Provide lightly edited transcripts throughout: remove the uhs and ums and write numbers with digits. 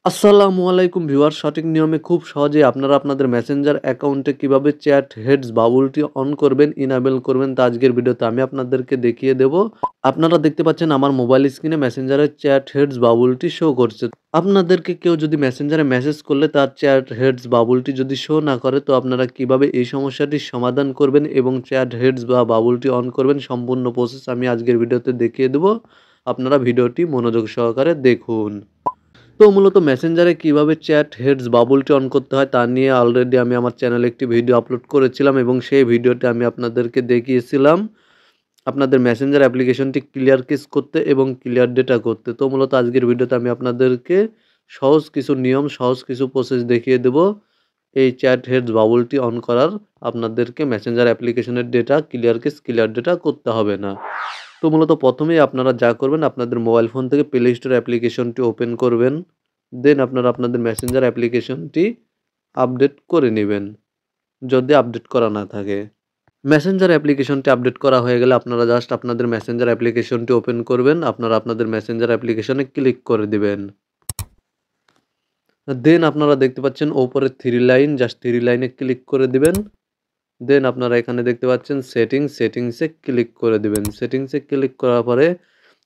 আসসালামু আলাইকুম ভিউয়ার, সঠিক নিয়মে খুব সহজেই আপনারা আপনাদের মেসেঞ্জার অ্যাকাউন্টে কিভাবে চ্যাট হেডস বাবুলটি অন করবেন, ইনেবল করবেন তা আজকের ভিডিওতে আমি আপনাদেরকে দেখিয়ে দেব। আপনারা দেখতে পাচ্ছেন আমার মোবাইল স্ক্রিনে মেসেঞ্জারের চ্যাট হেডস বাবুলটি শো করছে। আপনাদেরকে কেউ যদি মেসেঞ্জারে মেসেজ করলে তার চ্যাট হেডস বাবুলটি যদি শো না করে, তো আপনারা কিভাবে এই সমস্যাটির সমাধান করবেন এবং চ্যাট হেডস বা বাবুলটি অন করবেন, সম্পূর্ণ প্রসেস আমি আজকের ভিডিওতে দেখিয়ে দেব। আপনারা ভিডিওটি মনোযোগ সহকারে দেখুন। তো মূলত মেসেঞ্জারে কিভাবে চ্যাট হেডস বাবুলটি অন করতে হয় তা নিয়ে অলরেডি আমি আমার চ্যানেলে একটি ভিডিও আপলোড করেছিলাম এবং সেই ভিডিওতে আমি আপনাদেরকে দেখিয়েছিলাম আপনাদের মেসেঞ্জার অ্যাপ্লিকেশনটি ক্লিয়ার কিস করতে এবং ক্লিয়ার ডেটা করতে। তো মূলত আজকের ভিডিওতে আমি আপনাদেরকে সহজ কিছু নিয়ম, সহজ কিছু প্রসেস দেখিয়ে দেব এই চ্যাট হেডস বাবুলটি অন করার। আপনাদেরকে মেসেঞ্জার অ্যাপ্লিকেশনের data clear kiss, clear data করতে হবে না। তো মূলত প্রথমেই আপনারা যা করবেন, আপনাদের মোবাইল ফোন থেকে প্লে স্টোর অ্যাপ্লিকেশনটি ওপেন করবেন। দেন আপনারা আপনাদের মেসেঞ্জার অ্যাপ্লিকেশনটি আপডেট করে নেবেন, যদি আপডেট করা না থাকে। মেসেঞ্জার অ্যাপ্লিকেশনটি আপডেট করা হয়ে গেলে আপনারা জাস্ট আপনাদের মেসেঞ্জার অ্যাপ্লিকেশনটি ওপেন করবেন। আপনারা আপনাদের মেসেঞ্জার অ্যাপ্লিকেশনে ক্লিক করে দিবেন। দেন আপনারা দেখতে পাচ্ছেন ওপরে 3 লাইন, জাস্ট 3 লাইনে ক্লিক করে দিবেন। দেন আপনারা এখানে দেখতে পাচ্ছেন সেটিংসে ক্লিক করে দিবেন। সেটিংসে ক্লিক করার পরে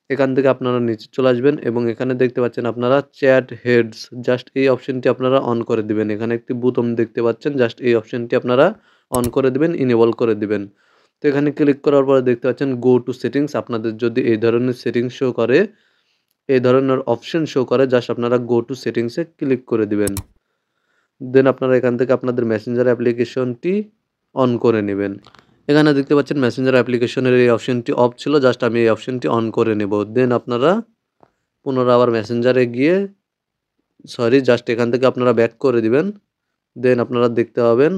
এখান থেকে আপনারা নিচে চলে আসবেন এবং এখানে দেখতে পাচ্ছেন আপনারা চ্যাট হেডস, জাস্ট এই অপশনটি আপনারা অন করে দিবেন। এখানে একটি বুতাম দেখতে পাচ্ছেন, জাস্ট এই অপশনটি আপনারা অন করে দিবেন, ইনেবল করে দিবেন। তো এখানে ক্লিক করার পরে দেখতে পাচ্ছেন গো টু সেটিংস। আপনাদের যদি এই ধরনের সেটিংস শো করে, এই ধরনের অপশন শো করে, জাস্ট আপনারা গো টু সেটিংসে ক্লিক করে দিবেন। দেন আপনারা এখান থেকে আপনাদের মেসেঞ্জার অ্যাপ্লিকেশনটি অন করে নেবেন। এখানে দেখতে পাচ্ছেন মেসেঞ্জার অ্যাপ্লিকেশনের এই অপশনটি অফ ছিল, জাস্ট আমি এই অপশনটি অন করে নেব। দেন আপনারা পুনরায় আবার মেসেঞ্জারে গিয়ে জাস্ট এখান থেকে আপনারা ব্যাক করে দিবেন। দেন আপনারা দেখতে পাবেন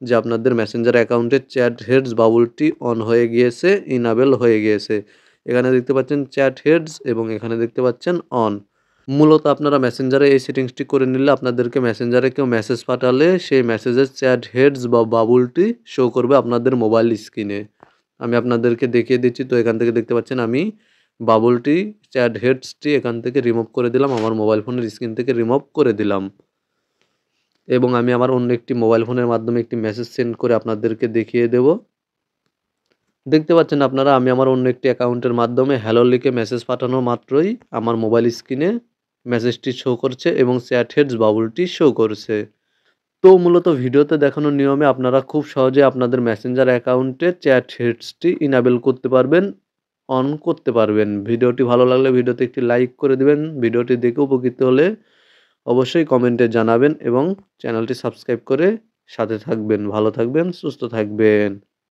যে আপনাদের মেসেঞ্জার অ্যাকাউন্টের চ্যাট হেডস বাবুলটি অন হয়ে গিয়েছে, ইনেবল হয়ে গিয়েছে। এখানে দেখতে পাচ্ছেন চ্যাট হেডস এবং এখানে দেখতে পাচ্ছেন অন। মূলত আপনারা মেসেঞ্জারে এই সেটিংসটি করে নিলে আপনাদেরকে মেসেঞ্জারে কেউ মেসেজ পাঠালে সেই মেসেজের চ্যাট হেডস বা বাবুলটি শো করবে আপনাদের মোবাইল স্ক্রিনে। আমি আপনাদেরকে দেখিয়ে দিচ্ছি। তো এখান থেকে দেখতে পাচ্ছেন আমি বাবুলটি, চ্যাট হেডসটি এখান থেকে রিমুভ করে দিলাম, আমার মোবাইল ফোনের স্ক্রিন থেকে রিমুভ করে দিলাম এবং আমি আমার অন্য একটি মোবাইল ফোনের মাধ্যমে একটি মেসেজ সেন্ড করে আপনাদেরকে দেখিয়ে দেব। দেখতে পাচ্ছেন আপনারা আমি আমার অন্য একটি অ্যাকাউন্টের মাধ্যমে হ্যালো লিখে মেসেজ পাঠানো মাত্রই আমার মোবাইল স্ক্রিনে মেসেজটি শো করছে এবং চ্যাট হেডস বাবুলটি শো করছে। তো মূলত ভিডিওতে দেখানো নিয়মে আপনারা খুব সহজে আপনাদের মেসেঞ্জার অ্যাকাউন্টে চ্যাট হেডসটি ইনেবল করতে পারবেন, অন করতে পারবেন। ভিডিওটি ভালো লাগলে ভিডিওতে একটি লাইক করে দিবেন। ভিডিওটি দেখে উপকৃত হলে অবশ্যই কমেন্টে জানাবেন এবং চ্যানেলটি সাবস্ক্রাইব করে সাথে থাকবেন। ভালো থাকবেন, সুস্থ থাকবেন।